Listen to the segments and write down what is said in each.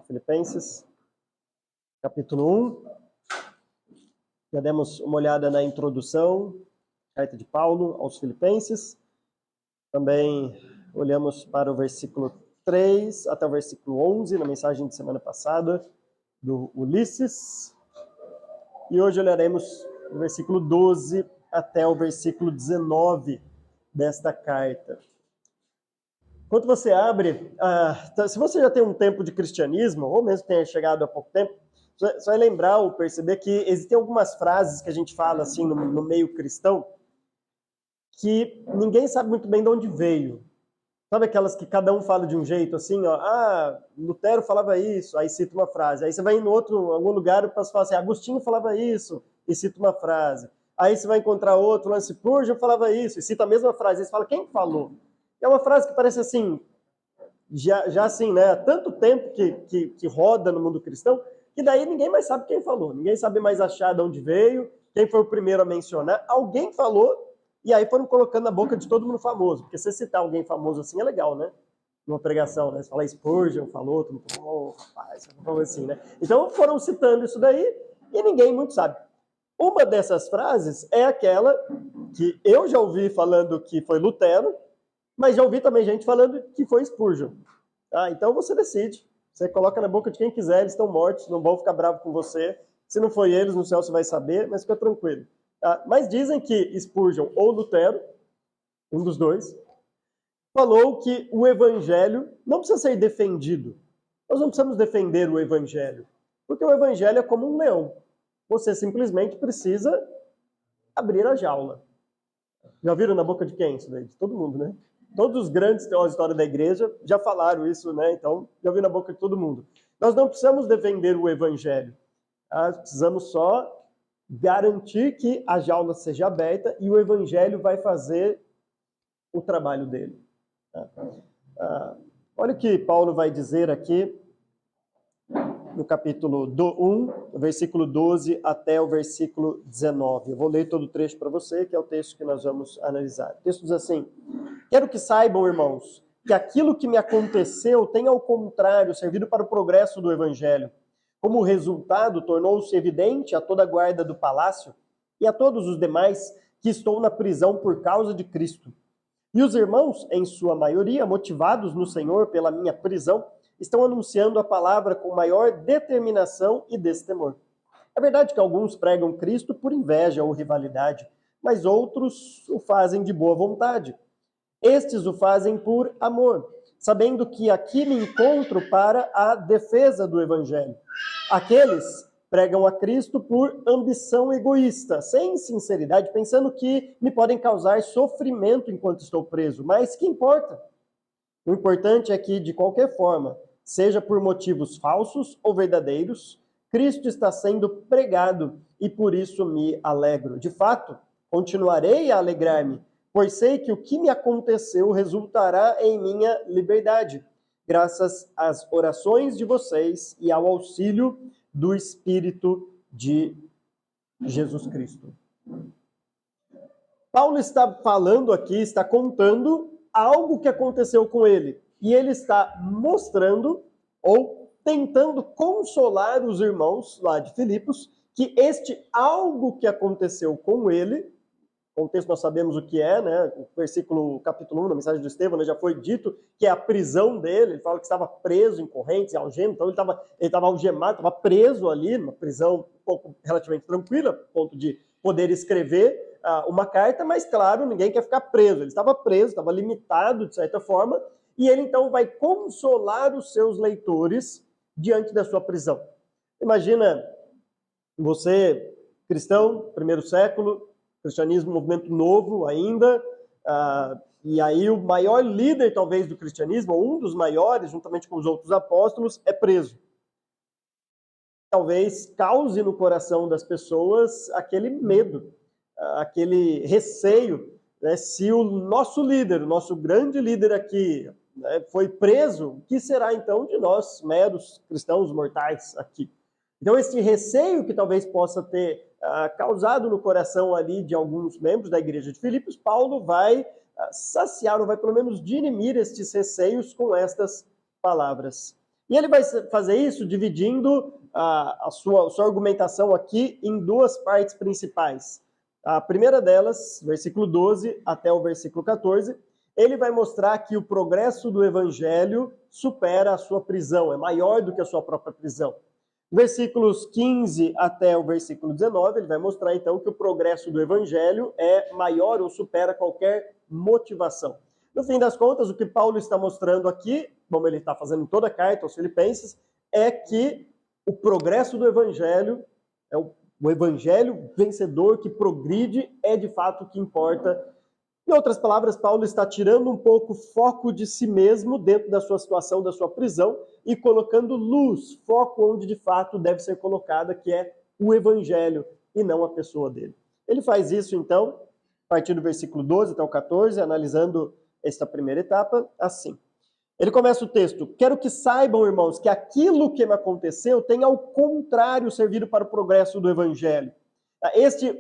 Filipenses, capítulo 1. Já demos uma olhada na introdução, carta de Paulo aos Filipenses. Também olhamos para o versículo 3 até o versículo 11, na mensagem de semana passada, do Ulisses. E hoje olharemos do versículo 12 até o versículo 19 desta carta. Enquanto você abre, se você já tem um tempo de cristianismo, ou mesmo tenha chegado há pouco tempo, você vai lembrar ou perceber que existem algumas frases que a gente fala assim no meio cristão que ninguém sabe muito bem de onde veio. Sabe aquelas que cada um fala de um jeito, assim, ó, Lutero falava isso, aí cita uma frase. Aí você vai em algum lugar e fala assim, Agostinho falava isso, e cita uma frase. Aí você vai encontrar outro, Lance Spurgeon falava isso, e cita a mesma frase. Aí você fala, quem falou? É uma frase que parece assim, já assim, né, há tanto tempo que roda no mundo cristão, que daí ninguém mais sabe quem falou, ninguém sabe mais achar de onde veio, quem foi o primeiro a mencionar. Alguém falou, e aí foram colocando na boca de todo mundo famoso, porque se citar alguém famoso assim é legal, né? Numa pregação, né? Você fala Spurgeon, falou, todo mundo rapaz, falou assim, né? Então foram citando isso daí, e ninguém muito sabe. Uma dessas frases é aquela que eu já ouvi falando que foi Lutero, mas já ouvi também gente falando que foi Spurgeon. Então você decide. Você coloca na boca de quem quiser, eles estão mortos, não vão ficar bravos com você. Se não foi eles, no céu você vai saber, mas fica tranquilo. Mas dizem que Spurgeon ou Lutero, um dos dois, falou que o evangelho não precisa ser defendido. Nós não precisamos defender o evangelho, porque o evangelho é como um leão. Você simplesmente precisa abrir a jaula. Já viram na boca de quem isso daí? De todo mundo, né? Todos os grandes teólogos da história da igreja já falaram isso, né? Então, já vi na boca de todo mundo. Nós não precisamos defender o evangelho. Precisamos só garantir que a jaula seja aberta e o evangelho vai fazer o trabalho dele. Olha o que Paulo vai dizer aqui no capítulo 1, versículo 12 até o versículo 19. Eu vou ler todo o trecho para você, que é o texto que nós vamos analisar. O texto diz assim: quero que saibam, irmãos, que aquilo que me aconteceu tem, ao contrário, servido para o progresso do evangelho. Como resultado, tornou-se evidente a toda a guarda do palácio e a todos os demais que estou na prisão por causa de Cristo. E os irmãos, em sua maioria, motivados no Senhor pela minha prisão, estão anunciando a palavra com maior determinação e destemor. É verdade que alguns pregam Cristo por inveja ou rivalidade, mas outros o fazem de boa vontade. Estes o fazem por amor, sabendo que aqui me encontro para a defesa do evangelho. Aqueles pregam a Cristo por ambição egoísta, sem sinceridade, pensando que me podem causar sofrimento enquanto estou preso. Mas que importa? O importante é que, de qualquer forma, seja por motivos falsos ou verdadeiros, Cristo está sendo pregado e por isso me alegro. De fato, continuarei a alegrar-me, pois sei que o que me aconteceu resultará em minha liberdade, graças às orações de vocês e ao auxílio do Espírito de Jesus Cristo. Paulo está falando aqui, está contando algo que aconteceu com ele. E ele está mostrando, ou tentando consolar os irmãos lá de Filipos, que este algo que aconteceu com ele, o contexto nós sabemos o que é, né? O capítulo 1, na mensagem do Estevão, né, já foi dito que é a prisão dele. Ele fala que estava preso em correntes, em algemas, então ele estava algemado, estava preso ali, numa prisão um pouco relativamente tranquila, a ponto de poder escrever uma carta, mas claro, ninguém quer ficar preso. Ele estava preso, estava limitado de certa forma, e ele então vai consolar os seus leitores diante da sua prisão. Imagina você, cristão, primeiro século, cristianismo, movimento novo ainda, e aí o maior líder talvez do cristianismo, ou um dos maiores, juntamente com os outros apóstolos, é preso. Talvez cause no coração das pessoas aquele medo, aquele receio, né? Se o nosso líder, o nosso grande líder aqui, né, foi preso, o que será então de nós, meros cristãos mortais aqui? Então esse receio que talvez possa ter causado no coração ali de alguns membros da igreja de Filipos, Paulo vai saciar, ou vai pelo menos dirimir estes receios com estas palavras. E ele vai fazer isso dividindo a sua argumentação aqui em duas partes principais. A primeira delas, versículo 12 até o versículo 14, ele vai mostrar que o progresso do evangelho supera a sua prisão, é maior do que a sua própria prisão. Versículos 15 até o versículo 19, ele vai mostrar então que o progresso do evangelho é maior ou supera qualquer motivação. No fim das contas, o que Paulo está mostrando aqui, como ele está fazendo em toda a carta aos Filipenses, é que o progresso do evangelho, é o evangelho vencedor que progride, é de fato o que importa. Em outras palavras, Paulo está tirando um pouco o foco de si mesmo dentro da sua situação, da sua prisão, e colocando luz, foco onde de fato deve ser colocada, que é o evangelho e não a pessoa dele. Ele faz isso, então, a partir do versículo 12 até o 14, analisando esta primeira etapa, assim. Ele começa o texto: quero que saibam, irmãos, que aquilo que me aconteceu tem ao contrário servido para o progresso do evangelho.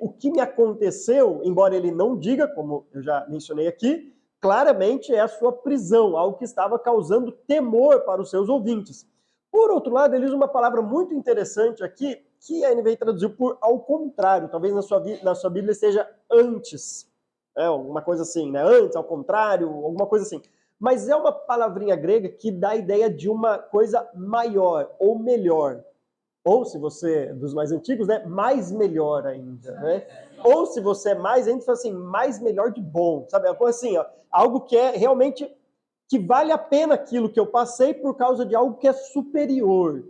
O que me aconteceu, embora ele não diga, como eu já mencionei aqui, claramente é a sua prisão, algo que estava causando temor para os seus ouvintes. Por outro lado, ele usa uma palavra muito interessante aqui, que a NVI traduziu por ao contrário, talvez na sua Bíblia seja antes, alguma coisa assim, né? Antes, ao contrário, alguma coisa assim. Mas é uma palavrinha grega que dá a ideia de uma coisa maior ou melhor. Ou, se você é dos mais antigos, né, mais melhor ainda, né? Ou, se você é mais, a gente fala assim, mais melhor de bom, sabe? Uma coisa assim, ó, algo que é realmente, que vale a pena aquilo que eu passei por causa de algo que é superior,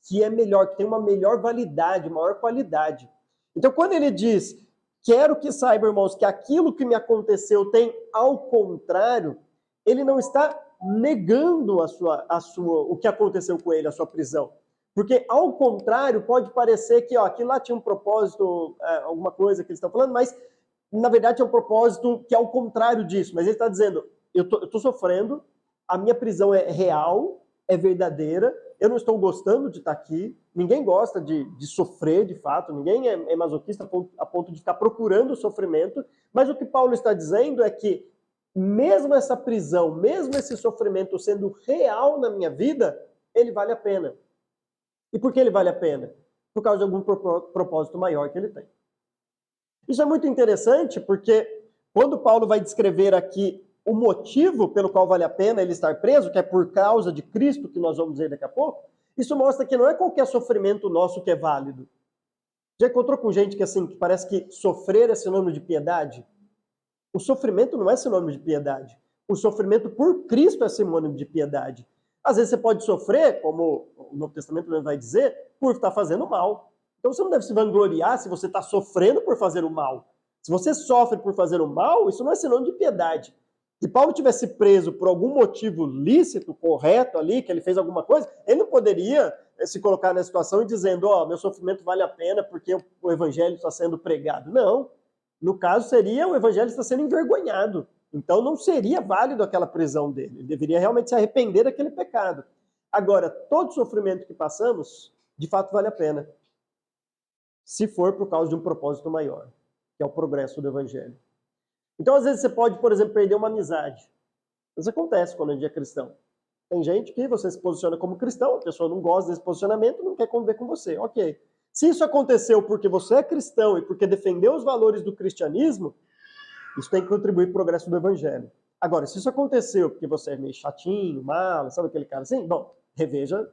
que é melhor, que tem uma melhor validade, maior qualidade. Então, quando ele diz, quero que saibam, irmãos, que aquilo que me aconteceu tem ao contrário, ele não está negando o que aconteceu com ele, a sua prisão. Porque, ao contrário, pode parecer que aquilo lá tinha um propósito, alguma coisa que eles estão falando, mas, na verdade, é um propósito que é ao contrário disso. Mas ele está dizendo, eu estou sofrendo, a minha prisão é real, é verdadeira, eu não estou gostando de estar aqui, ninguém gosta de sofrer, de fato, ninguém é masoquista a ponto de ficar procurando o sofrimento, mas o que Paulo está dizendo é que, mesmo essa prisão, mesmo esse sofrimento sendo real na minha vida, ele vale a pena. E por que ele vale a pena? Por causa de algum propósito maior que ele tem. Isso é muito interessante porque quando Paulo vai descrever aqui o motivo pelo qual vale a pena ele estar preso, que é por causa de Cristo, que nós vamos ver daqui a pouco, isso mostra que não é qualquer sofrimento nosso que é válido. Já encontrou com gente que assim, que parece que sofrer é sinônimo de piedade? O sofrimento não é sinônimo de piedade. O sofrimento por Cristo é sinônimo de piedade. Às vezes você pode sofrer, como o Novo Testamento vai dizer, por estar fazendo mal. Então você não deve se vangloriar se você está sofrendo por fazer o mal. Se você sofre por fazer o mal, isso não é sinônimo de piedade. Se Paulo tivesse preso por algum motivo lícito, correto ali, que ele fez alguma coisa, ele não poderia se colocar na situação e dizendo, meu sofrimento vale a pena porque o evangelho está sendo pregado. Não. No caso, seria o evangelho está sendo envergonhado. Então, não seria válido aquela prisão dele. Ele deveria realmente se arrepender daquele pecado. Agora, todo sofrimento que passamos, de fato, vale a pena. Se for por causa de um propósito maior, que é o progresso do evangelho. Então, às vezes, você pode, por exemplo, perder uma amizade. Isso acontece quando a gente é cristão. Tem gente que você se posiciona como cristão, a pessoa não gosta desse posicionamento, não quer conviver com você. Ok. Se isso aconteceu porque você é cristão e porque defendeu os valores do cristianismo, isso tem que contribuir para o progresso do evangelho. Agora, se isso aconteceu porque você é meio chatinho, malo, sabe aquele cara assim? Bom, reveja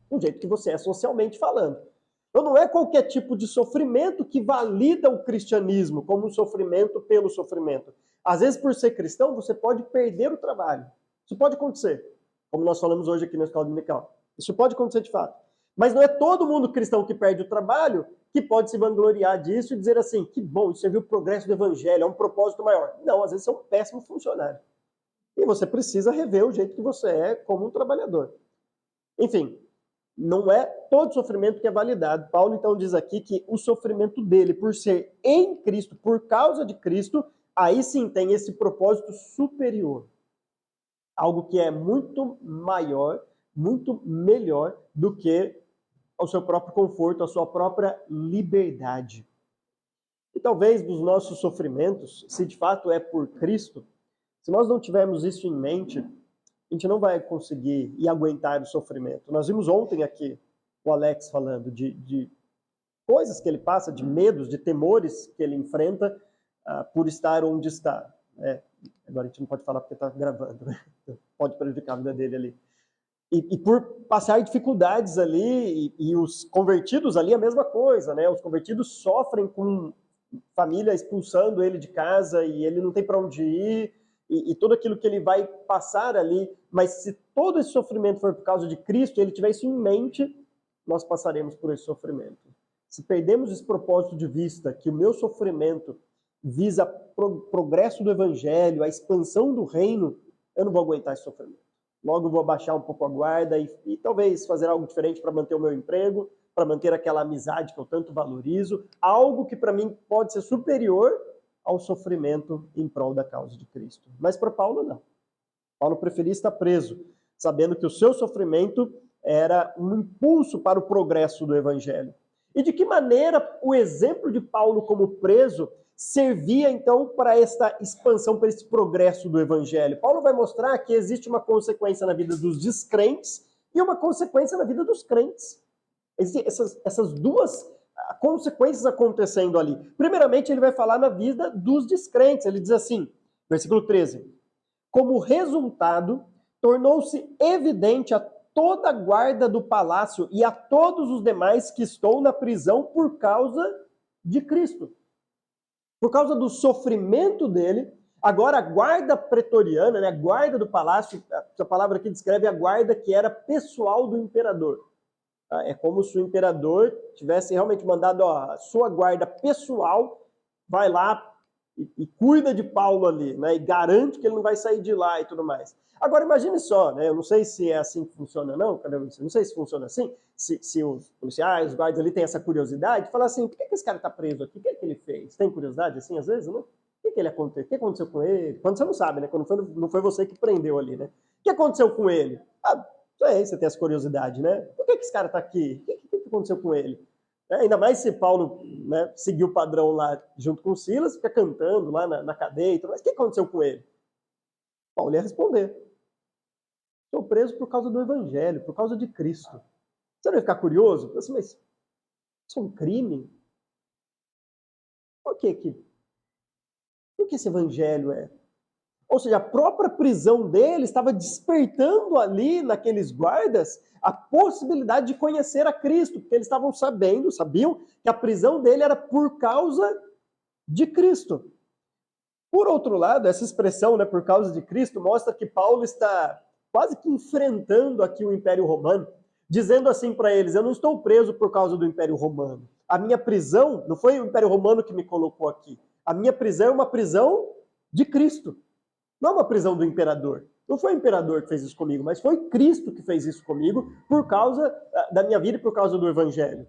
o jeito que você é socialmente falando. Então não é qualquer tipo de sofrimento que valida o cristianismo como um sofrimento pelo sofrimento. Às vezes, por ser cristão, você pode perder o trabalho. Isso pode acontecer, como nós falamos hoje aqui na Escola Dominical. Isso pode acontecer de fato. Mas não é todo mundo cristão que perde o trabalho que pode se vangloriar disso e dizer assim, que bom, isso serviu o progresso do evangelho, é um propósito maior. Não, às vezes você é um péssimo funcionário. E você precisa rever o jeito que você é como um trabalhador. Enfim, não é todo sofrimento que é validado. Paulo, então, diz aqui que o sofrimento dele, por ser em Cristo, por causa de Cristo, aí sim tem esse propósito superior. Algo que é muito maior, muito melhor do que ao seu próprio conforto, à sua própria liberdade. E talvez dos nossos sofrimentos, se de fato é por Cristo, se nós não tivermos isso em mente, a gente não vai conseguir e aguentar o sofrimento. Nós vimos ontem aqui o Alex falando de coisas que ele passa, de medos, de temores que ele enfrenta por estar onde está. Agora a gente não pode falar porque está gravando, né? Pode prejudicar a vida dele ali. E por passar dificuldades ali, e os convertidos ali a mesma coisa, né? Os convertidos sofrem com família expulsando ele de casa e ele não tem para onde ir, e tudo aquilo que ele vai passar ali, mas se todo esse sofrimento for por causa de Cristo, ele tiver isso em mente, nós passaremos por esse sofrimento. Se perdemos esse propósito de vista, que o meu sofrimento visa progresso do evangelho, a expansão do reino, eu não vou aguentar esse sofrimento. Logo eu vou abaixar um pouco a guarda e talvez fazer algo diferente para manter o meu emprego, para manter aquela amizade que eu tanto valorizo, algo que para mim pode ser superior ao sofrimento em prol da causa de Cristo. Mas para Paulo não. Paulo preferia estar preso, sabendo que o seu sofrimento era um impulso para o progresso do evangelho. E de que maneira o exemplo de Paulo como preso servia então para esta expansão, para esse progresso do evangelho? Paulo vai mostrar que existe uma consequência na vida dos descrentes e uma consequência na vida dos crentes. Existem essas duas consequências acontecendo ali. Primeiramente, ele vai falar na vida dos descrentes. Ele diz assim, versículo 13: como resultado, tornou-se evidente a toda a guarda do palácio e a todos os demais que estão na prisão por causa de Cristo. Por causa do sofrimento dele, agora a guarda pretoriana, né, a guarda do palácio, essa palavra aqui descreve a guarda que era pessoal do imperador. É como se o imperador tivesse realmente mandado, a sua guarda pessoal, vai lá e cuida de Paulo ali, né, e garante que ele não vai sair de lá e tudo mais. Agora imagine só, né, eu não sei se é assim que funciona não, não sei se funciona assim, se os policiais, os guardas ali têm essa curiosidade, falar assim, por que esse cara está preso aqui? O que é que ele fez? Tem curiosidade assim às vezes, não? O que aconteceu com ele? Quando você não sabe, né, quando não foi você que prendeu ali, né? O que aconteceu com ele? Você tem essa curiosidade, né? Por que esse cara está aqui? O que aconteceu com ele? Ainda mais se Paulo, né, seguiu o padrão lá junto com Silas, fica cantando lá na cadeia e tudo mais. O que aconteceu com ele? Paulo ia responder: estou preso por causa do evangelho, por causa de Cristo. Você não vai ficar curioso? Assim, mas isso é um crime? Por que esse evangelho é? Ou seja, a própria prisão dele estava despertando ali naqueles guardas a possibilidade de conhecer a Cristo, porque eles sabiam que a prisão dele era por causa de Cristo. Por outro lado, essa expressão, né, por causa de Cristo, mostra que Paulo está quase que enfrentando aqui o Império Romano, dizendo assim para eles: eu não estou preso por causa do Império Romano. A minha prisão não foi o Império Romano que me colocou aqui. A minha prisão é uma prisão de Cristo. Não é uma prisão do imperador. Não foi o imperador que fez isso comigo, mas foi Cristo que fez isso comigo por causa da minha vida e por causa do evangelho.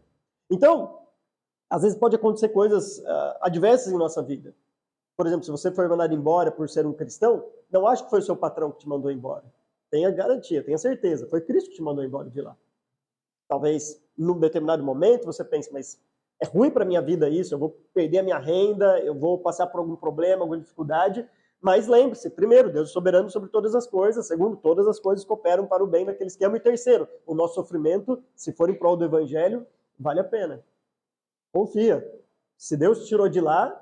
Então, às vezes pode acontecer coisas adversas em nossa vida. Por exemplo, se você foi mandado embora por ser um cristão, não acho que foi o seu patrão que te mandou embora. Tenha garantia, tenha certeza. Foi Cristo que te mandou embora de lá. Talvez, num determinado momento, você pense, mas é ruim para a minha vida isso, eu vou perder a minha renda, eu vou passar por algum problema, alguma dificuldade. Mas lembre-se, primeiro, Deus é soberano sobre todas as coisas. Segundo, todas as coisas cooperam para o bem daqueles que amam. E terceiro, o nosso sofrimento, se for em prol do evangelho, vale a pena. Confia. Se Deus te tirou de lá,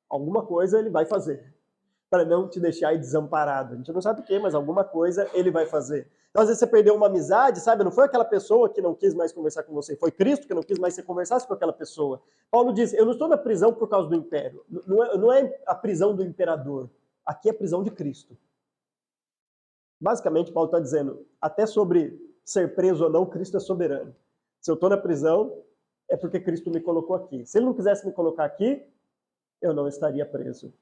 alguma coisa ele vai fazer para não te deixar aí desamparado. A gente não sabe o que, mas alguma coisa ele vai fazer. Então, às vezes você perdeu uma amizade, sabe? Não foi aquela pessoa que não quis mais conversar com você, foi Cristo que não quis mais que você conversasse com aquela pessoa. Paulo diz: eu não estou na prisão por causa do império. Não é a prisão do imperador. Aqui é a prisão de Cristo. Basicamente, Paulo está dizendo, até sobre ser preso ou não, Cristo é soberano. Se eu estou na prisão, é porque Cristo me colocou aqui. Se ele não quisesse me colocar aqui, eu não estaria preso.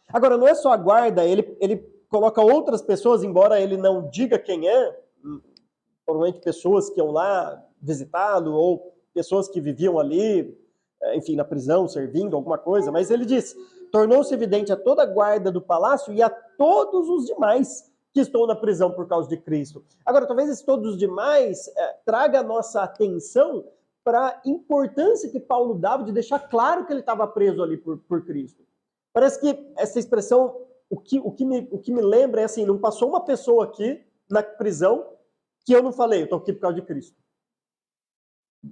Agora, não é só a guarda, ele coloca outras pessoas, embora ele não diga quem é, provavelmente pessoas que iam lá visitá-lo, ou pessoas que viviam ali, enfim, na prisão, servindo, alguma coisa, mas ele diz: tornou-se evidente a toda a guarda do palácio e a todos os demais que estão na prisão por causa de Cristo. Agora, talvez esse todos os demais traga a nossa atenção para a importância que Paulo dava de deixar claro que ele estava preso ali por Cristo. Parece que essa expressão o que me lembra é assim, não passou uma pessoa aqui na prisão que eu não falei, eu estou aqui por causa de Cristo.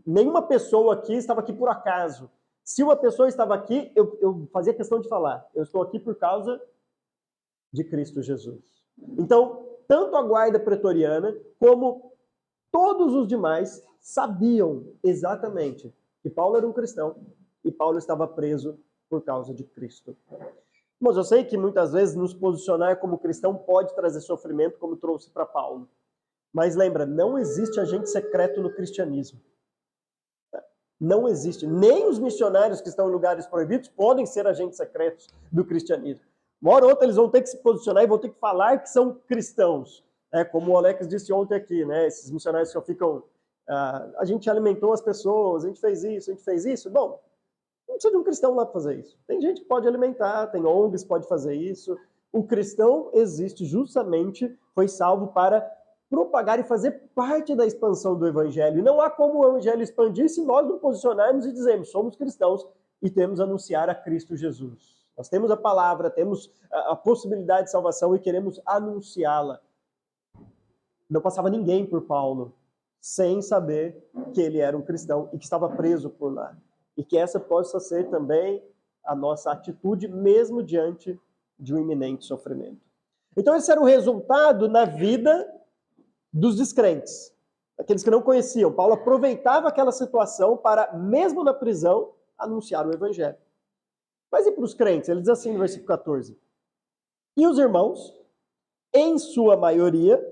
Nenhuma pessoa aqui estava aqui por acaso. Se uma pessoa estava aqui, eu fazia questão de falar, eu estou aqui por causa de Cristo Jesus. Então, tanto a guarda pretoriana como todos os demais sabiam exatamente que Paulo era um cristão e Paulo estava preso por causa de Cristo. Mas eu sei que muitas vezes nos posicionar como cristão pode trazer sofrimento, como trouxe para Paulo. Mas lembra, não existe agente secreto no cristianismo. Não existe. Nem os missionários que estão em lugares proibidos podem ser agentes secretos do cristianismo. Uma hora ou outra eles vão ter que se posicionar e vão ter que falar que são cristãos. Como o Alex disse ontem aqui, né? Esses missionários que ficam... a gente alimentou as pessoas, a gente fez isso. Bom, não precisa de um cristão lá para fazer isso. Tem gente que pode alimentar, tem ONGs que pode fazer isso. O cristão existe justamente, foi salvo para propagar e fazer parte da expansão do evangelho. E não há como o evangelho expandir se nós não posicionarmos e dizermos, somos cristãos e temos a anunciar a Cristo Jesus. Nós temos a palavra, temos a possibilidade de salvação e queremos anunciá-la. Não passava ninguém por Paulo sem saber que ele era um cristão e que estava preso por lá. E que essa possa ser também a nossa atitude, mesmo diante de um iminente sofrimento. Então esse era o resultado na vida dos descrentes, aqueles que não conheciam. Paulo aproveitava aquela situação para, mesmo na prisão, anunciar o evangelho. Mas e para os crentes? Ele diz assim no versículo 14. E os irmãos, em sua maioria,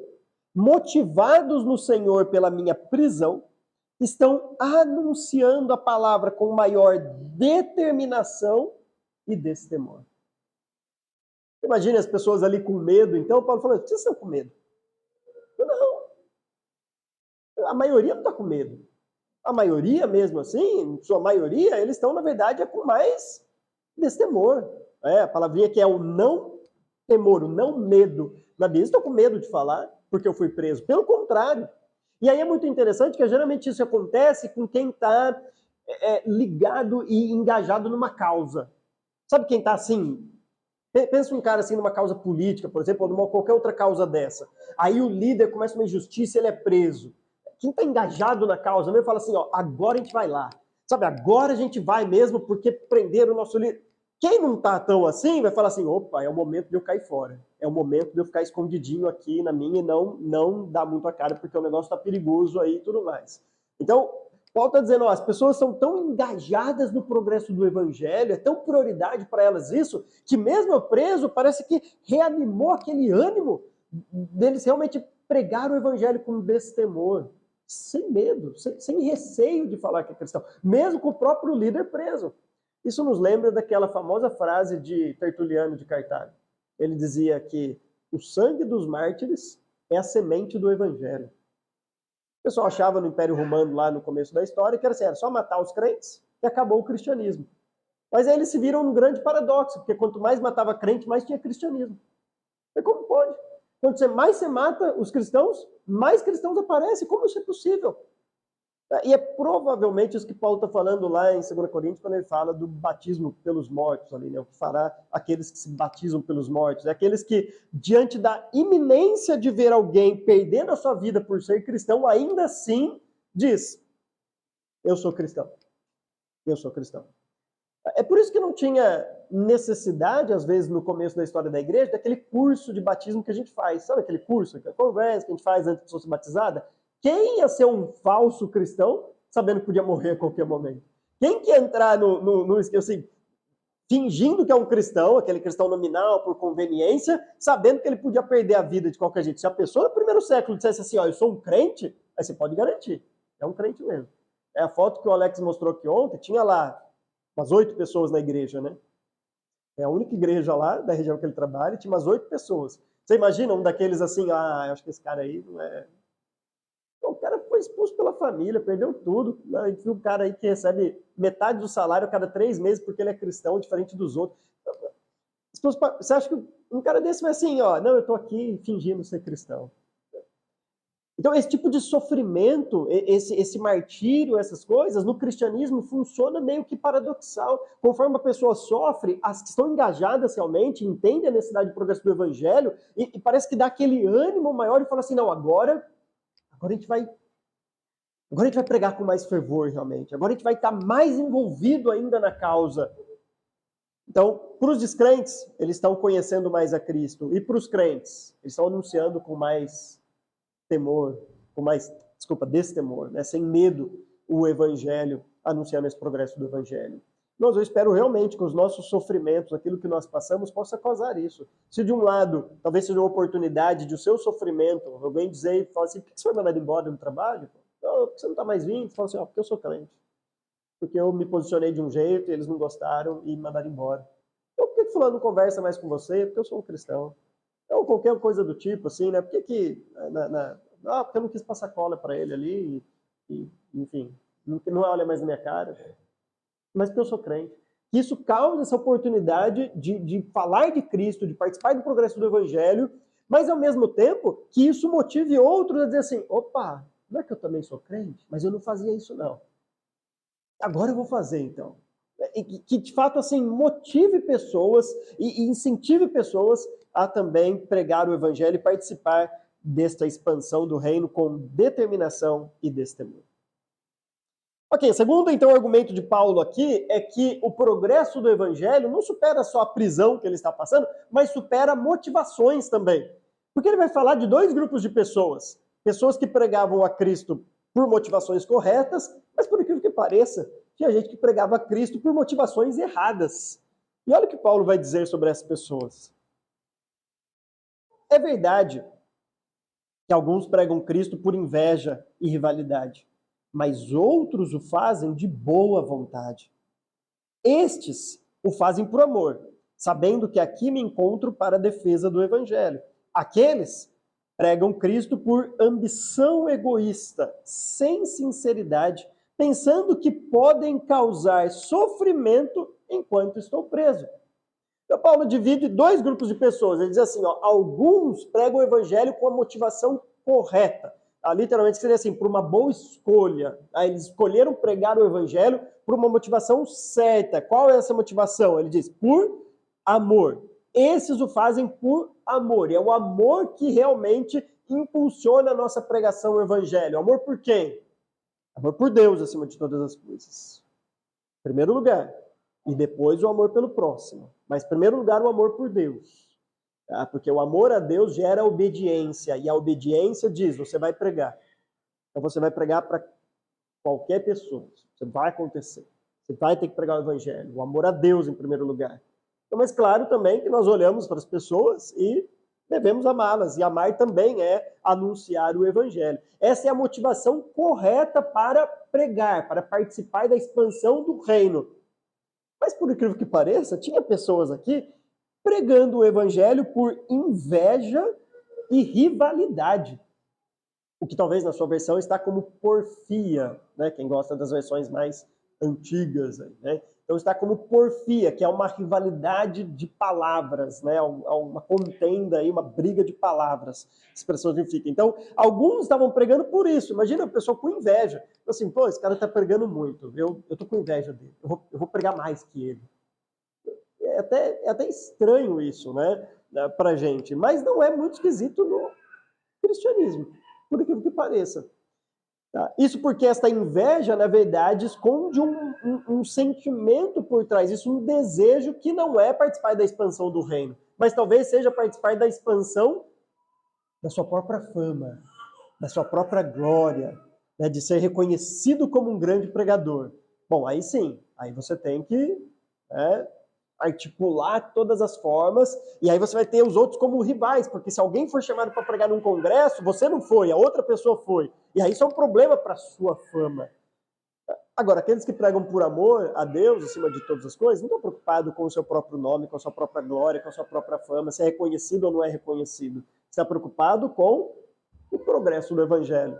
motivados no Senhor pela minha prisão, estão anunciando a palavra com maior determinação e destemor. Imagine as pessoas ali com medo. Então, Paulo falou, vocês estão com medo? Não. A maioria não está com medo. A maioria, mesmo assim, sua maioria, eles estão, na verdade, com mais destemor. A palavrinha que é o não temor, o não medo. Na Bíblia, estou com medo de falar porque eu fui preso. Pelo contrário. E aí é muito interessante que geralmente isso acontece com quem está ligado e engajado numa causa. Sabe quem está assim? Pensa um cara assim numa causa política, por exemplo, ou numa qualquer outra causa dessa. Aí o líder começa uma injustiça e ele é preso. Quem está engajado na causa mesmo fala assim, ó, agora a gente vai lá. Sabe, agora a gente vai mesmo porque prenderam o nosso líder. Quem não está tão assim vai falar assim, opa, é o momento de eu cair fora. É o momento de eu ficar escondidinho aqui na minha e não dar muito a cara porque o negócio está perigoso aí e tudo mais. Então, Paulo está dizendo, ó, as pessoas são tão engajadas no progresso do evangelho, é tão prioridade para elas isso, que mesmo preso, parece que reanimou aquele ânimo deles realmente pregar o evangelho com destemor, sem medo, sem receio de falar que é cristão, mesmo com o próprio líder preso. Isso nos lembra daquela famosa frase de Tertuliano de Cartago. Ele dizia que o sangue dos mártires é a semente do evangelho. O pessoal achava no Império Romano, lá no começo da história, que era só matar os crentes e acabou o cristianismo. Mas aí eles se viram num grande paradoxo, porque quanto mais matava crente, mais tinha cristianismo. E como pode? Quanto mais você mata os cristãos, mais cristãos aparecem. Como isso é possível? E é provavelmente isso que Paulo está falando lá em 2 Coríntios, quando ele fala do batismo pelos mortos, ali, né? O que fará aqueles que se batizam pelos mortos. É aqueles que, diante da iminência de ver alguém perdendo a sua vida por ser cristão, ainda assim diz, eu sou cristão. Eu sou cristão. É por isso que não tinha necessidade, às vezes, no começo da história da igreja, daquele curso de batismo que a gente faz. Sabe aquele curso, aquela conversa que a gente faz antes de pessoa ser batizada? Quem ia ser um falso cristão sabendo que podia morrer a qualquer momento? Quem que ia entrar assim, fingindo que é um cristão, aquele cristão nominal, por conveniência, sabendo que ele podia perder a vida de qualquer jeito? Se a pessoa no primeiro século dissesse assim, ó, eu sou um crente, aí você pode garantir, é um crente mesmo. É a foto que o Alex mostrou aqui ontem, tinha lá umas 8 pessoas na igreja, né? É a única igreja lá da região que ele trabalha, tinha umas 8 pessoas. Você imagina um daqueles assim, eu acho que esse cara aí não é... O cara foi expulso pela família, perdeu tudo. A gente viu um cara aí que recebe metade do salário a cada 3 meses porque ele é cristão, diferente dos outros. Você acha que um cara desse vai assim, ó, não, eu tô aqui fingindo ser cristão. Então, esse tipo de sofrimento, esse martírio, essas coisas, no cristianismo funciona meio que paradoxal. Conforme a pessoa sofre, as que estão engajadas realmente entendem a necessidade de progresso do evangelho e parece que dá aquele ânimo maior e fala assim, não, agora a gente vai pregar com mais fervor realmente. Agora a gente vai estar mais envolvido ainda na causa. Então, para os descrentes, eles estão conhecendo mais a Cristo. E para os crentes, eles estão anunciando com mais temor, destemor, né? Sem medo, o evangelho, anunciando esse progresso do evangelho. Eu espero realmente que os nossos sofrimentos, aquilo que nós passamos, possa causar isso. Se de um lado, talvez seja uma oportunidade de o seu sofrimento, alguém dizer e falar assim, por que você foi mandado embora do trabalho? Não, por que você não está mais vindo? Você fala assim, porque eu sou crente. Porque eu me posicionei de um jeito, e eles não gostaram e me mandaram embora. Então, por que fulano não conversa mais com você? Porque eu sou um cristão. Ou qualquer coisa do tipo, assim, né? Porque porque eu não quis passar cola para ele ali, enfim, não olha mais na minha cara. Mas porque eu sou crente. Isso causa essa oportunidade de falar de Cristo, de participar do progresso do Evangelho, mas ao mesmo tempo que isso motive outros a dizer assim, opa, não é que eu também sou crente? Mas eu não fazia isso não. Agora eu vou fazer então. Que de fato assim motive pessoas e incentive pessoas a também pregar o Evangelho e participar desta expansão do reino com determinação e destemor. Ok, segundo então o argumento de Paulo aqui é que o progresso do evangelho não supera só a prisão que ele está passando, mas supera motivações também. Porque ele vai falar de dois grupos de pessoas. Pessoas que pregavam a Cristo por motivações corretas, mas por incrível que pareça, tinha gente que pregava a Cristo por motivações erradas. E olha o que Paulo vai dizer sobre essas pessoas. É verdade que alguns pregam Cristo por inveja e rivalidade, mas outros o fazem de boa vontade. Estes o fazem por amor, sabendo que aqui me encontro para a defesa do Evangelho. Aqueles pregam Cristo por ambição egoísta, sem sinceridade, pensando que podem causar sofrimento enquanto estou preso. Então, Paulo divide dois grupos de pessoas. Ele diz assim, alguns pregam o Evangelho com a motivação correta. Literalmente seria assim, por uma boa escolha. Eles escolheram pregar o evangelho por uma motivação certa. Qual é essa motivação? Ele diz, por amor. Esses o fazem por amor. E é o amor que realmente impulsiona a nossa pregação ao evangelho. Amor por quem? Amor por Deus, acima de todas as coisas. Em primeiro lugar. E depois o amor pelo próximo. Mas em primeiro lugar o amor por Deus. Porque o amor a Deus gera obediência, e a obediência diz, você vai pregar. Então você vai pregar para qualquer pessoa, isso vai acontecer. Você vai ter que pregar o evangelho, o amor a Deus em primeiro lugar. Então, mas claro também que nós olhamos para as pessoas e devemos amá-las, e amar também é anunciar o evangelho. Essa é a motivação correta para pregar, para participar da expansão do reino. Mas por incrível que pareça, tinha pessoas aqui pregando o evangelho por inveja e rivalidade. O que talvez na sua versão está como porfia, né? Quem gosta das versões mais antigas, né? Então está como porfia, que é uma rivalidade de palavras, né? Uma contenda aí, uma briga de palavras, expressão significa. Então, alguns estavam pregando por isso. Imagina a pessoa com inveja. Assim, pô, esse cara está pregando muito, eu tô com inveja dele, eu vou pregar mais que ele. É até estranho isso, né, pra gente, mas não é muito esquisito no cristianismo, por aquilo que pareça. Tá? Isso porque esta inveja, na verdade, esconde um sentimento por trás, isso um desejo que não é participar da expansão do reino, mas talvez seja participar da expansão da sua própria fama, da sua própria glória, né, de ser reconhecido como um grande pregador. Bom, aí sim, aí você tem que articular todas as formas, e aí você vai ter os outros como rivais, porque se alguém for chamado para pregar num congresso, você não foi, a outra pessoa foi. E aí isso é um problema para a sua fama. Agora, aqueles que pregam por amor a Deus, acima de todas as coisas, não estão preocupados com o seu próprio nome, com a sua própria glória, com a sua própria fama, se é reconhecido ou não é reconhecido. Está preocupado com o progresso do evangelho.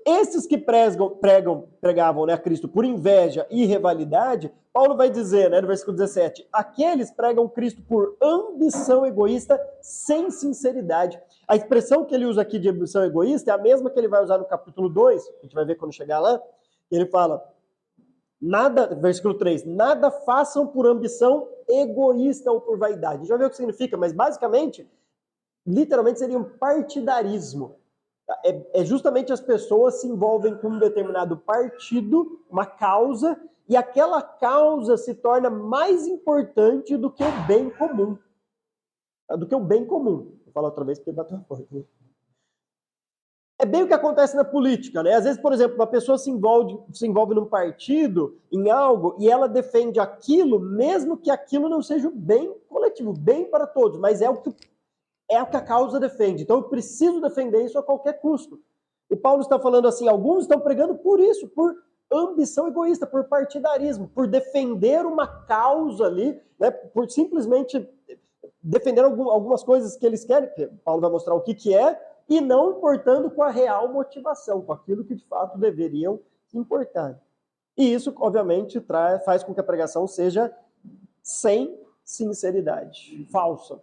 Esses que pregavam, né, a Cristo por inveja e rivalidade, Paulo vai dizer, né, no versículo 17, aqueles pregam Cristo por ambição egoísta, sem sinceridade. A expressão que ele usa aqui de ambição egoísta é a mesma que ele vai usar no capítulo 2, a gente vai ver quando chegar lá. Ele fala, versículo 3, nada façam por ambição egoísta ou por vaidade. A gente vai ver o que significa, mas basicamente, literalmente seria um partidarismo. É justamente as pessoas se envolvem com um determinado partido, uma causa, e aquela causa se torna mais importante do que o bem comum. Do que o bem comum. Vou falar outra vez porque bateu a porta. É bem o que acontece na política, né? Às vezes, por exemplo, uma pessoa se envolve num partido, em algo, e ela defende aquilo, mesmo que aquilo não seja o bem coletivo, bem para todos, mas é o que a causa defende. Então eu preciso defender isso a qualquer custo. E Paulo está falando assim, alguns estão pregando por isso, por ambição egoísta, por partidarismo, por defender uma causa ali, né? Por simplesmente defender algumas coisas que eles querem, que Paulo vai mostrar o que é, e não importando com a real motivação, com aquilo que de fato deveriam importar. E isso, obviamente, faz com que a pregação seja sem sinceridade, falsa.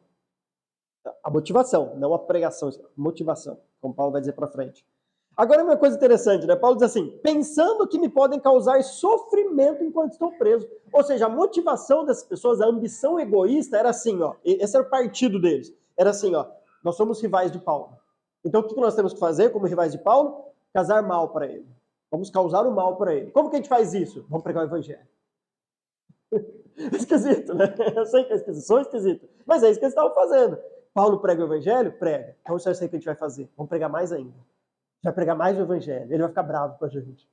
A motivação, não a pregação, motivação, como Paulo vai dizer para frente. Agora, uma coisa interessante, né? Paulo diz assim, pensando que me podem causar sofrimento enquanto estou preso. Ou seja, a motivação dessas pessoas, a ambição egoísta era assim, ó, esse era o partido deles. Era assim, ó, nós somos rivais de Paulo. Então, o que nós temos que fazer como rivais de Paulo? Causar mal para ele. Vamos causar o mal para ele. Como que a gente faz isso? Vamos pregar o evangelho. Esquisito, né? Eu sei que é esquisito, sou esquisito. Mas é isso que eles estavam fazendo. Paulo prega o evangelho? Prega. Então isso é isso aí que a gente vai fazer. Vamos pregar mais ainda. Vai pregar mais o evangelho. Ele vai ficar bravo com a gente.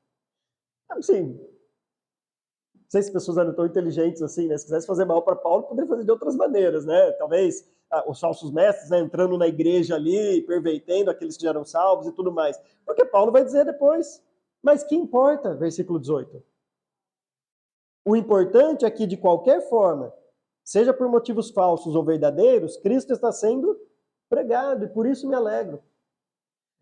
Assim, não sei se as pessoas eram tão inteligentes assim, né? Se quisesse fazer mal para Paulo, poderia fazer de outras maneiras, né? Talvez os falsos mestres, né, entrando na igreja ali, pervertendo aqueles que já eram salvos e tudo mais. Porque Paulo vai dizer depois. Mas que importa? Versículo 18. O importante é que, de qualquer forma, seja por motivos falsos ou verdadeiros, Cristo está sendo pregado e por isso me alegro.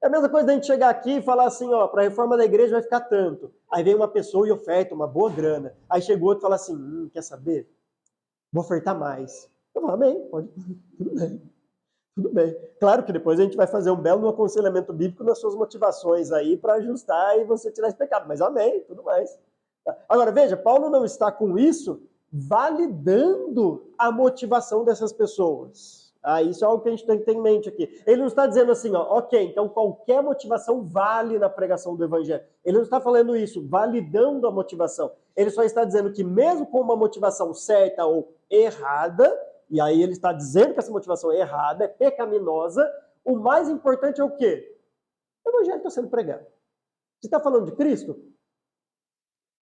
É a mesma coisa da gente chegar aqui e falar assim, ó, para a reforma da igreja vai ficar tanto. Aí vem uma pessoa e oferta uma boa grana. Aí chega outro e fala assim, quer saber? Vou ofertar mais. Eu falo, amém, pode, tudo bem. Tudo bem. Claro que depois a gente vai fazer um belo aconselhamento bíblico nas suas motivações aí para ajustar e você tirar esse pecado. Mas amém, tudo mais. Agora, veja, Paulo não está com isso validando a motivação dessas pessoas. Isso é algo que a gente tem que ter em mente aqui. Ele não está dizendo assim, ó, ok, então qualquer motivação vale na pregação do evangelho. Ele não está falando isso, validando a motivação. Ele só está dizendo que mesmo com uma motivação certa ou errada, e aí ele está dizendo que essa motivação é errada, é pecaminosa, o mais importante é o quê? O evangelho está sendo pregado. Você está falando de Cristo?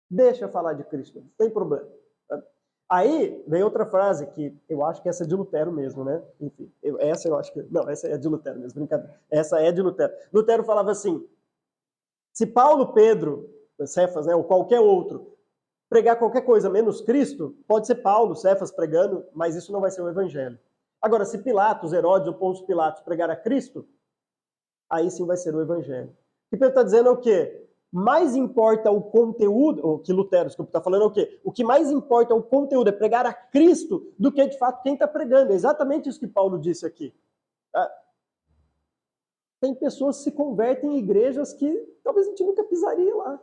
Deixa eu falar de Cristo, não tem problema. Aí vem outra frase que eu acho que essa é de Lutero mesmo, né? Enfim, essa eu acho que... Não, essa é de Lutero mesmo, brincadeira. Essa é de Lutero. Lutero falava assim, se Paulo, Pedro, Cefas, né, ou qualquer outro, pregar qualquer coisa menos Cristo, pode ser Paulo, Cefas pregando, mas isso não vai ser o evangelho. Agora, se Pilatos, Herodes ou Pôncio Pilatos pregar a Cristo, aí sim vai ser o evangelho. O que Pedro está dizendo é o quê? Mais importa o conteúdo, o que Lutero está falando é o quê? O que mais importa é o conteúdo, é pregar a Cristo, do que de fato quem está pregando. É exatamente isso que Paulo disse aqui. Tem pessoas que se convertem em igrejas que talvez a gente nunca pisaria lá.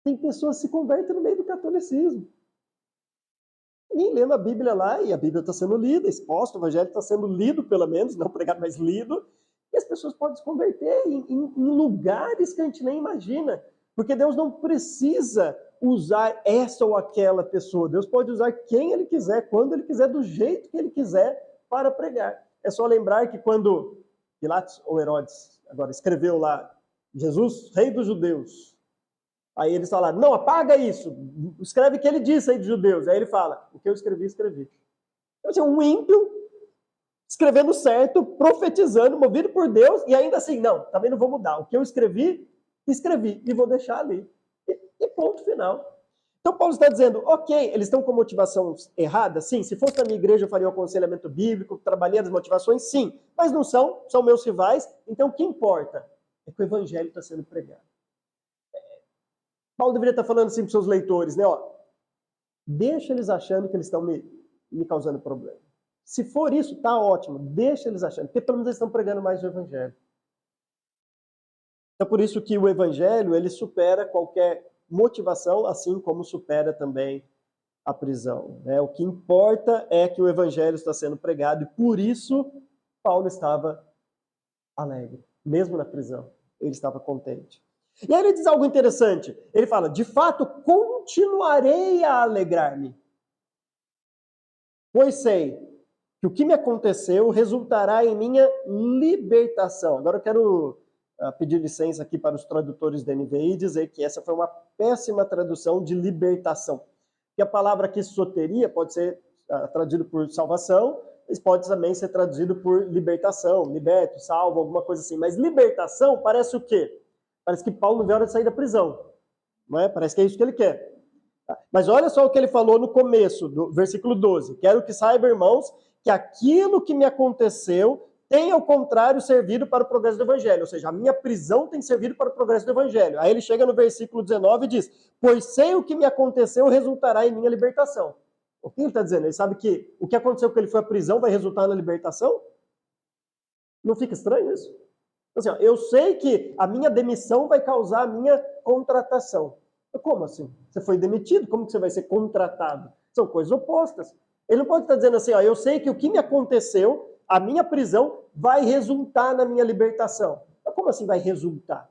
Tem pessoas que se convertem no meio do catolicismo. Ninguém lendo a Bíblia lá, e a Bíblia está sendo lida, exposta, o Evangelho está sendo lido, pelo menos, não pregado, mas lido, e as pessoas podem se converter em lugares que a gente nem imagina, porque Deus não precisa usar essa ou aquela pessoa, Deus pode usar quem Ele quiser, quando Ele quiser, do jeito que Ele quiser, para pregar. É só lembrar que quando Pilatos ou Herodes agora escreveu lá, Jesus, rei dos judeus, aí eles falaram, não, apaga isso, escreve o que ele disse aí de judeus. Aí ele fala, o que eu escrevi, escrevi. Então, assim, um ímpio escrevendo certo, profetizando, movido por Deus, e ainda assim, não, também não vou mudar. O que eu escrevi, escrevi, e vou deixar ali. E ponto final. Então Paulo está dizendo, ok, eles estão com motivação errada? Sim. Se fosse na minha igreja eu faria um aconselhamento bíblico, trabalharia as motivações? Sim. Mas não são meus rivais, então o que importa é que o evangelho está sendo pregado. Paulo deveria estar falando assim para os seus leitores, né? Ó, deixa eles achando que eles estão me causando problema. Se for isso, tá ótimo. Deixa eles achando, porque pelo menos eles estão pregando mais o evangelho. Então, por isso que o evangelho, ele supera qualquer motivação, assim como supera também a prisão. Né? O que importa é que o evangelho está sendo pregado, e por isso Paulo estava alegre, mesmo na prisão. Ele estava contente. E aí ele diz algo interessante. Ele fala, de fato, continuarei a alegrar-me, pois sei que o que me aconteceu resultará em minha libertação. Agora eu quero pedir licença aqui para os tradutores da NVI e dizer que essa foi uma péssima tradução de libertação. Que a palavra aqui, soteria, pode ser traduzido por salvação, mas pode também ser traduzido por libertação, liberto, salvo, alguma coisa assim. Mas libertação parece o quê? Parece que Paulo não vê a hora de sair da prisão. Não é? Parece que é isso que ele quer. Mas olha só o que ele falou no começo, do versículo 12. Quero que saiba, irmãos, que aquilo que me aconteceu tem, ao contrário, servido para o progresso do evangelho. Ou seja, a minha prisão tem servido para o progresso do evangelho. Aí ele chega no versículo 19 e diz, pois sei o que me aconteceu resultará em minha libertação. O que ele está dizendo? Ele sabe que o que aconteceu quando ele foi à prisão vai resultar na libertação? Não fica estranho isso? Assim, ó, eu sei que a minha demissão vai causar a minha contratação. Como assim? Você foi demitido, como que você vai ser contratado? São coisas opostas. Ele não pode estar dizendo assim, ó, eu sei que o que me aconteceu, a minha prisão, vai resultar na minha libertação. Mas como assim vai resultar?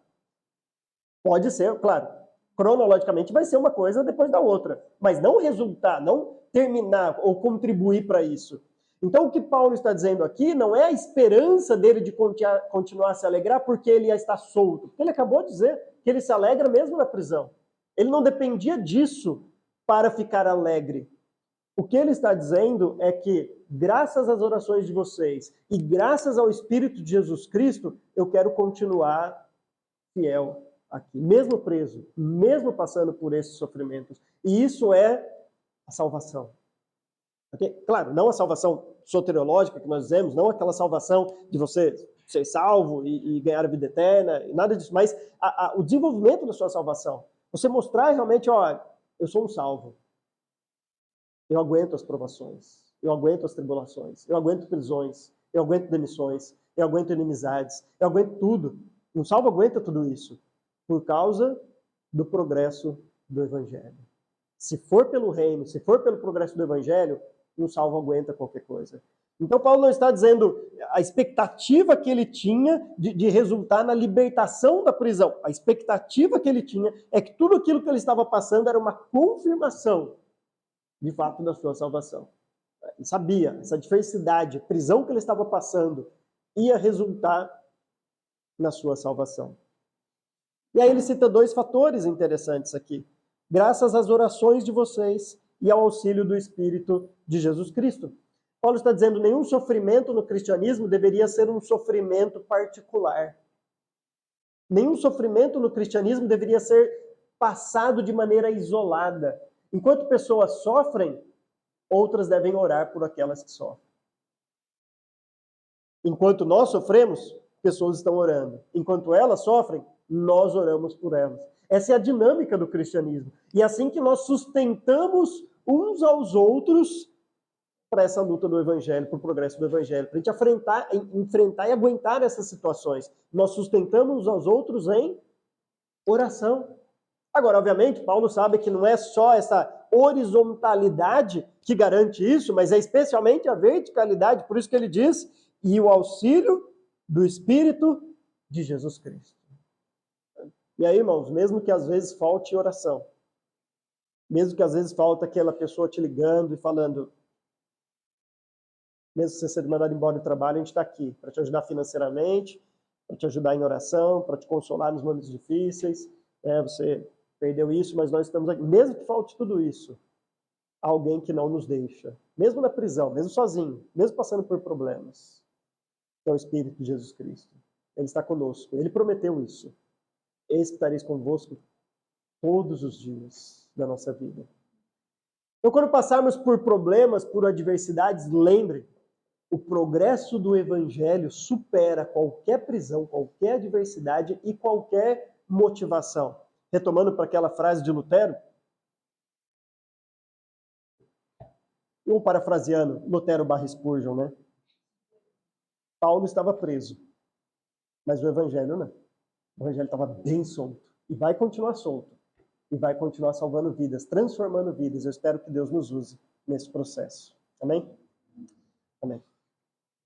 Pode ser, claro, cronologicamente vai ser uma coisa depois da outra, mas não resultar, não terminar ou contribuir para isso. Então, o que Paulo está dizendo aqui não é a esperança dele de continuar a se alegrar porque ele já está solto. Porque ele acabou de dizer que ele se alegra mesmo na prisão. Ele não dependia disso para ficar alegre. O que ele está dizendo é que, graças às orações de vocês e graças ao Espírito de Jesus Cristo, eu quero continuar fiel aqui, mesmo preso, mesmo passando por esses sofrimentos. E isso é a salvação. Okay? Claro, não a salvação soteriológica que nós dizemos, não aquela salvação de você ser salvo e ganhar a vida eterna, nada disso, mas o desenvolvimento da sua salvação. Você mostrar realmente, ó, eu sou um salvo. Eu aguento as provações, eu aguento as tribulações, eu aguento prisões, eu aguento demissões, eu aguento inimizades, eu aguento tudo. Um salvo aguenta tudo isso por causa do progresso do Evangelho. Se for pelo reino, se for pelo progresso do Evangelho, um salvo aguenta qualquer coisa. Então Paulo não está dizendo a expectativa que ele tinha de resultar na libertação da prisão. A expectativa que ele tinha é que tudo aquilo que ele estava passando era uma confirmação, de fato, da sua salvação. Ele sabia, essa diversidade, a prisão que ele estava passando ia resultar na sua salvação. E aí ele cita dois fatores interessantes aqui. Graças às orações de vocês e ao auxílio do Espírito de Jesus Cristo. Paulo está dizendo que nenhum sofrimento no cristianismo deveria ser um sofrimento particular. Nenhum sofrimento no cristianismo deveria ser passado de maneira isolada. Enquanto pessoas sofrem, outras devem orar por aquelas que sofrem. Enquanto nós sofremos, pessoas estão orando. Enquanto elas sofrem, nós oramos por elas. Essa é a dinâmica do cristianismo. E é assim que nós sustentamos uns aos outros para essa luta do evangelho, para o progresso do evangelho, para a gente enfrentar e aguentar essas situações. Nós sustentamos uns aos outros em oração. Agora, obviamente, Paulo sabe que não é só essa horizontalidade que garante isso, mas é especialmente a verticalidade, por isso que ele diz, e o auxílio do Espírito de Jesus Cristo. E aí, irmãos, mesmo que às vezes falte oração, mesmo que às vezes falta aquela pessoa te ligando e falando, mesmo se você ser mandado embora do trabalho, a gente está aqui para te ajudar financeiramente, para te ajudar em oração, para te consolar nos momentos difíceis. Você perdeu isso, mas nós estamos aqui. Mesmo que falte tudo isso, há alguém que não nos deixa, mesmo na prisão, mesmo sozinho, mesmo passando por problemas, que é o Espírito de Jesus Cristo. Ele está conosco, ele prometeu isso. Eis que estareis convosco todos os dias da nossa vida. Então, quando passarmos por problemas, por adversidades, lembre, o progresso do Evangelho supera qualquer prisão, qualquer adversidade e qualquer motivação. Retomando para aquela frase de Lutero, Um parafraseando, Lutero barra Spurgeon, né? Paulo estava preso, mas o evangelho não. O evangelho estava bem solto. E vai continuar solto. E vai continuar salvando vidas, transformando vidas. Eu espero que Deus nos use nesse processo. Amém? Amém.